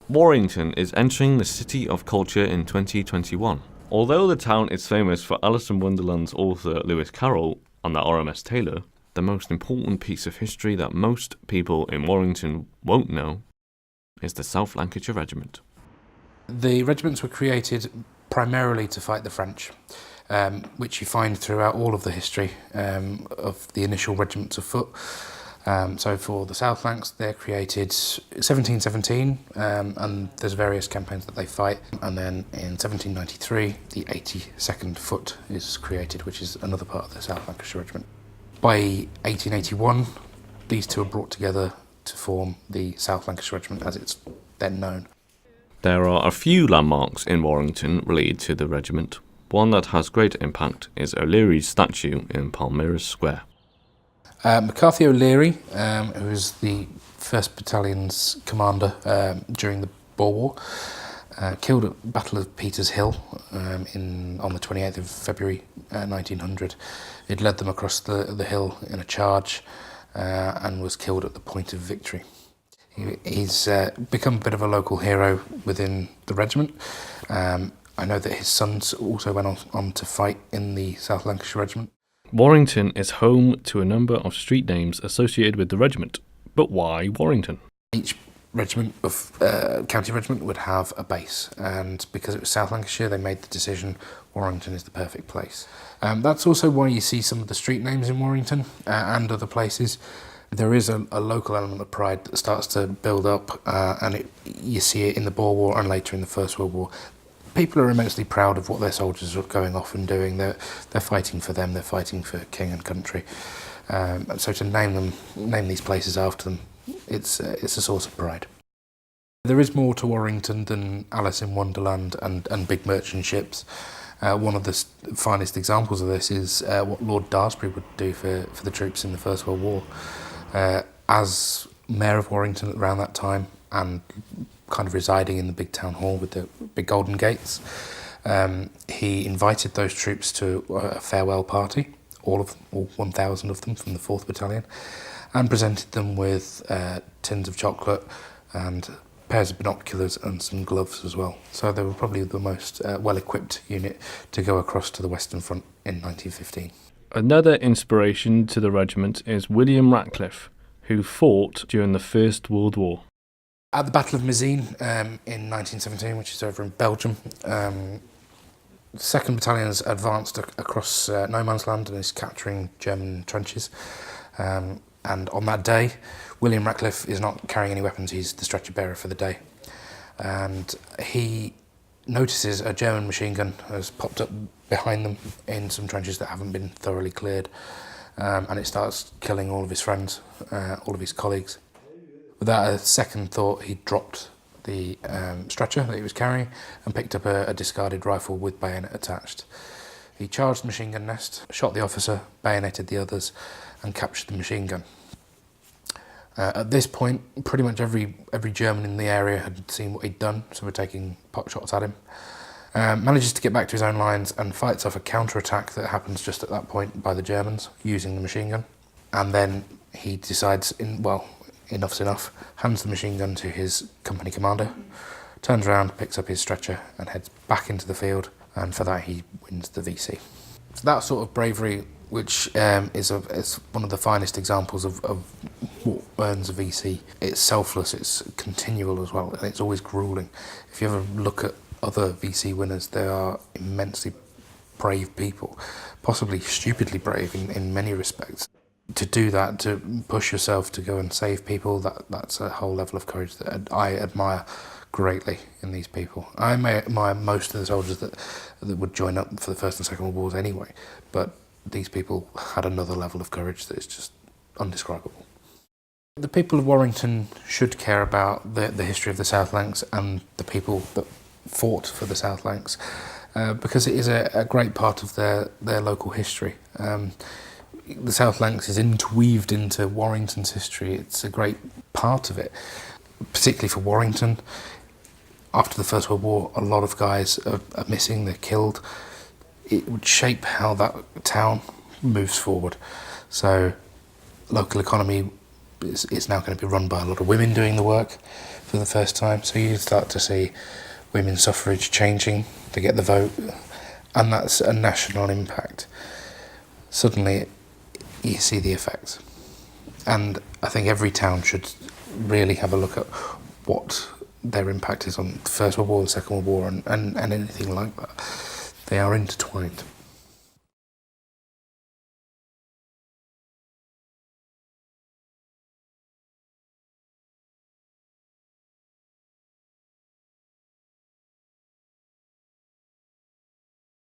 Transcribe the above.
Warrington is entering the City of Culture in 2021. Although the town is famous for Alice in Wonderland's author Lewis Carroll and the RMS Taylor, the most important piece of history that most people in Warrington won't know is the South Lancashire Regiment. The regiments were created primarily to fight the French, which you find throughout all of the history of the initial regiments of foot. So for the South Lancs, they're created 1717, and there's various campaigns that they fight. And then in 1793, the 82nd Foot is created, which is another part of the South Lancashire Regiment. By 1881, these two are brought together to form the South Lancashire Regiment as it's then known. There are a few landmarks in Warrington related to the regiment. One that has great impact is O'Leary's statue in Palmyra Square. McCarthy O'Leary, who was the 1st Battalion's commander during the Boer War, killed at the Battle of Peters Hill on the 28th of February 1900. He'd led them across the hill in a charge and was killed at the point of victory. He's become a bit of a local hero within the regiment. I know that his sons also went on to fight in the South Lancashire Regiment. Warrington is home to a number of street names associated with the regiment. But why Warrington? Each regiment of county regiment would have a base, and because it was South Lancashire, they made the decision Warrington is the perfect place. That's also why you see some of the street names in Warrington and other places. There is a local element of pride that starts to build up, and you see it in the Boer War and later in the First World War. People are immensely proud of what their soldiers are going off and doing. They're fighting for them. They're fighting for king and country. And so to name these places after them, it's a source of pride. There is more to Warrington than Alice in Wonderland and big merchant ships. One of the finest examples of this is what Lord Daresbury would do for the troops in the First World War. As Mayor of Warrington around that time, and kind of residing in the big town hall with the big golden gates, he invited those troops to a farewell party, all 1,000 of them from the 4th Battalion, and presented them with tins of chocolate and pairs of binoculars and some gloves as well. So they were probably the most well-equipped unit to go across to the Western Front in 1915. Another inspiration to the regiment is William Ratcliffe, who fought during the First World War. At the Battle of Mézines in 1917, which is over in Belgium, 2nd Battalion's advanced across no man's land and is capturing German trenches. And on that day, William Ratcliffe is not carrying any weapons, he's the stretcher bearer for the day. And he notices a German machine gun has popped up behind them in some trenches that haven't been thoroughly cleared. And it starts killing all of his friends, all of his colleagues. Without a second thought, he dropped the stretcher that he was carrying and picked up a discarded rifle with bayonet attached. He charged the machine gun nest, shot the officer, bayoneted the others, and captured the machine gun. At this point, pretty much every German in the area had seen what he'd done, so we're taking pot shots at him. Manages to get back to his own lines and fights off a counter-attack that happens just at that point by the Germans using the machine gun. And then he decides, enough's enough, hands the machine gun to his company commander, turns around, picks up his stretcher and heads back into the field, and for that he wins the VC. So that sort of bravery, which is one of the finest examples of what earns a VC. It's selfless, it's continual as well, and it's always gruelling. If you ever look at other VC winners, they are immensely brave people, possibly stupidly brave in many respects. To do that, to push yourself to go and save people, that's a whole level of courage that I admire greatly in these people. I admire most of the soldiers that would join up for the First and Second World Wars anyway, but these people had another level of courage that is just undescribable. The people of Warrington should care about the history of the South Lancs and the people that fought for the South Lancs, because it is a great part of their local history. The South Lancs is interweaved into Warrington's history. It's a great part of it, particularly for Warrington. After the First World War, a lot of guys are missing, they're killed. It would shape how that town moves forward. So local economy it's now going to be run by a lot of women doing the work for the first time. So you start to see women's suffrage changing to get the vote, and that's a national impact. Suddenly you see the effects. And I think every town should really have a look at what their impact is on the First World War, the Second World War, and anything like that. They are intertwined.